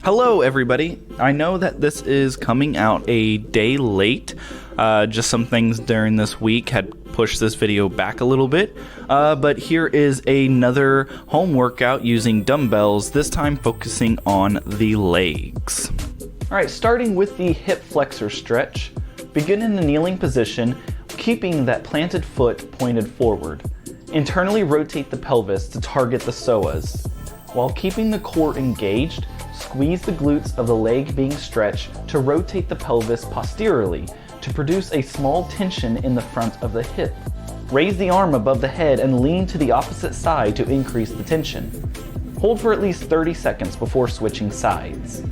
Hello everybody. I know that this is coming out a day late. Just some things during this week had pushed this video back a little bit. But here is another home workout using dumbbells, this time focusing on the legs. Alright, starting with the hip flexor stretch. Begin in the kneeling position, keeping that planted foot pointed forward. Internally rotate the pelvis to target the psoas. While keeping the core engaged, squeeze the glutes of the leg being stretched to rotate the pelvis posteriorly to produce a small tension in the front of the hip. Raise the arm above the head and lean to the opposite side to increase the tension. Hold for at least 30 seconds before switching sides.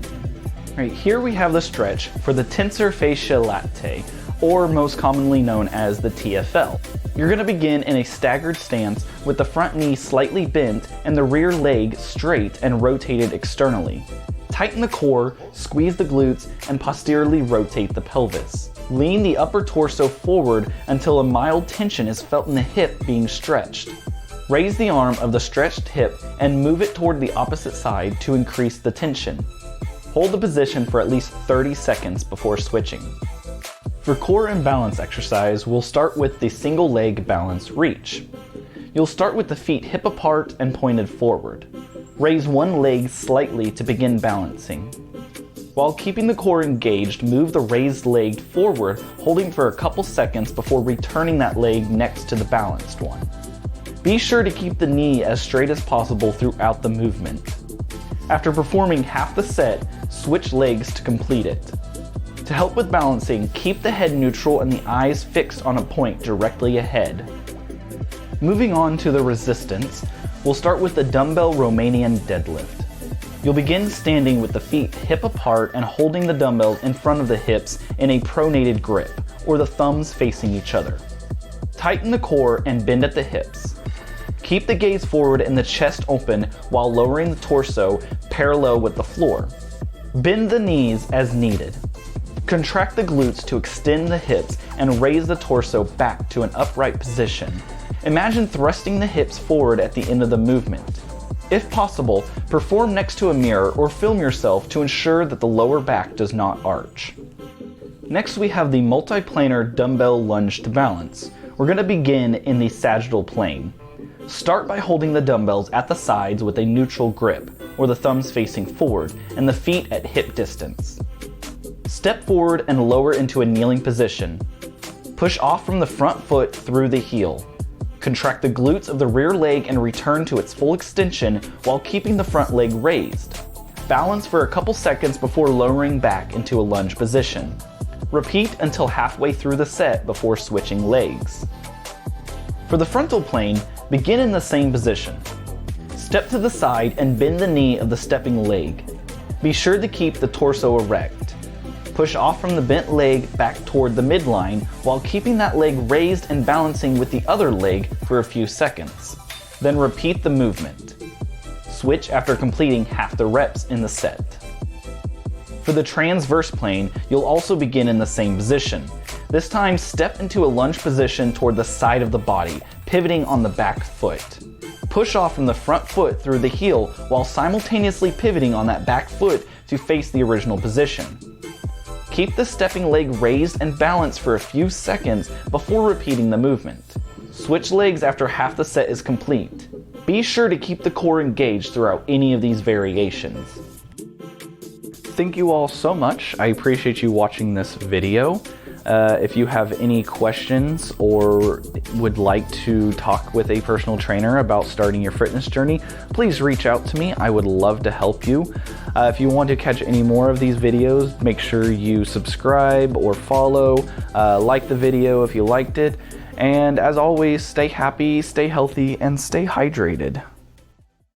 Right, here we have the stretch for the tensor fasciae latae, or most commonly known as the TFL. You're going to begin in a staggered stance with the front knee slightly bent and the rear leg straight and rotated externally. Tighten the core, squeeze the glutes, and posteriorly rotate the pelvis. Lean the upper torso forward until a mild tension is felt in the hip being stretched. Raise the arm of the stretched hip and move it toward the opposite side to increase the tension. Hold the position for at least 30 seconds before switching. For core and balance exercise, we'll start with the single leg balance reach. You'll start with the feet hip apart and pointed forward. Raise one leg slightly to begin balancing. While keeping the core engaged, move the raised leg forward, holding for a couple seconds before returning that leg next to the balanced one. Be sure to keep the knee as straight as possible throughout the movement. After performing half the set, switch legs to complete it. To help with balancing, keep the head neutral and the eyes fixed on a point directly ahead. Moving on to the resistance, we'll start with the dumbbell Romanian Deadlift. You'll begin standing with the feet hip apart and holding the dumbbells in front of the hips in a pronated grip, or the thumbs facing each other. Tighten the core and bend at the hips. Keep the gaze forward and the chest open while lowering the torso parallel with the floor. Bend the knees as needed. Contract the glutes to extend the hips and raise the torso back to an upright position. Imagine thrusting the hips forward at the end of the movement. If possible, perform next to a mirror or film yourself to ensure that the lower back does not arch. Next we have the multiplanar dumbbell lunge to balance. We're going to begin in the sagittal plane. Start by holding the dumbbells at the sides with a neutral grip, or the thumbs facing forward and the feet at hip distance. Step forward and lower into a kneeling position. Push off from the front foot through the heel. Contract the glutes of the rear leg and return to its full extension while keeping the front leg raised. Balance for a couple seconds before lowering back into a lunge position. Repeat until halfway through the set before switching legs. For the frontal plane, begin in the same position. Step to the side and bend the knee of the stepping leg. Be sure to keep the torso erect. Push off from the bent leg back toward the midline while keeping that leg raised and balancing with the other leg for a few seconds. Then repeat the movement. Switch after completing half the reps in the set. For the transverse plane, you'll also begin in the same position. This time, step into a lunge position toward the side of the body, pivoting on the back foot. Push off from the front foot through the heel while simultaneously pivoting on that back foot to face the original position. Keep the stepping leg raised and balanced for a few seconds before repeating the movement. Switch legs after half the set is complete. Be sure to keep the core engaged throughout any of these variations. Thank you all so much. I appreciate you watching this video. If you have any questions or would like to talk with a personal trainer about starting your fitness journey, please reach out to me. I would love to help you. If you want to catch any more of these videos, make sure you subscribe or follow, like the video if you liked it, and as always, stay happy, stay healthy, and stay hydrated.